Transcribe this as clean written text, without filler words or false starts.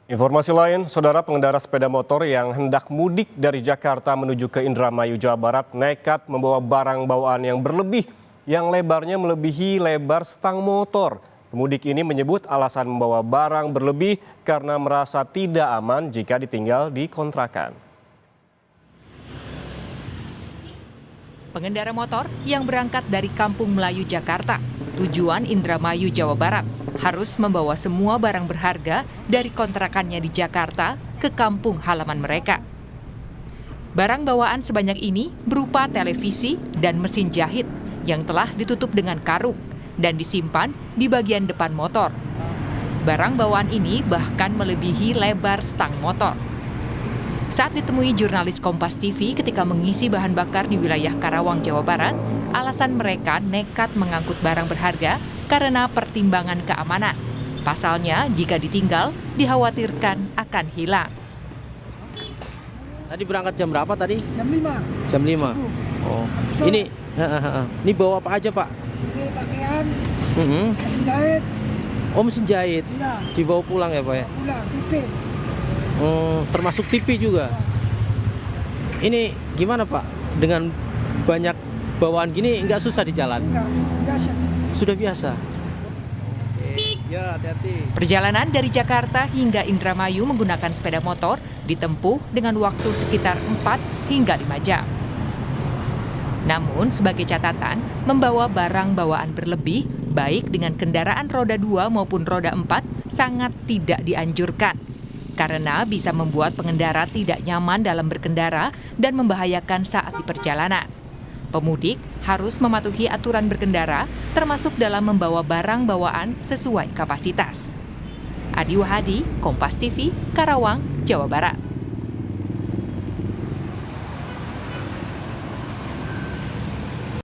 Informasi lain, saudara pengendara sepeda motor yang hendak mudik dari Jakarta menuju ke Indramayu, Jawa Barat nekat membawa barang bawaan yang berlebih yang lebarnya melebihi lebar stang motor. Pemudik ini menyebut alasan membawa barang berlebih karena merasa tidak aman jika ditinggal di kontrakan. Pengendara motor yang berangkat dari Kampung Melayu, Jakarta, tujuan Indramayu, Jawa Barat, harus membawa semua barang berharga dari kontrakannya di Jakarta ke kampung halaman mereka. Barang bawaan sebanyak ini berupa televisi dan mesin jahit yang telah ditutup dengan karung dan disimpan di bagian depan motor. Barang bawaan ini bahkan melebihi lebar stang motor. Saat ditemui jurnalis Kompas TV ketika mengisi bahan bakar di wilayah Karawang, Jawa Barat, alasan mereka nekat mengangkut barang berharga karena pertimbangan keamanan. Pasalnya, jika ditinggal, dikhawatirkan akan hilang. Tadi berangkat jam berapa tadi? Jam 5. Jam 5. Oh. Ini bawa apa aja, Pak? Ini pakaian, Mm-hmm. mesin jahit, Oh, mesin jahit. iya, Dibawa pulang ya, Pak ya? pulang, TV. Termasuk TV juga. Ini gimana, Pak? Dengan banyak bawaan gini nggak susah di jalan? Enggak, biasa. Sudah biasa. Ya, hati-hati. Perjalanan dari Jakarta hingga Indramayu menggunakan sepeda motor ditempuh dengan waktu sekitar 4 hingga 5 jam. Namun, sebagai catatan, membawa barang bawaan berlebih, baik dengan kendaraan roda 2 maupun roda 4, sangat tidak dianjurkan. Karena bisa membuat pengendara tidak nyaman dalam berkendara dan membahayakan saat di perjalanan. Pemudik harus mematuhi aturan berkendara, termasuk dalam membawa barang bawaan sesuai kapasitas. Adi Wahadi, Kompas TV, Karawang, Jawa Barat.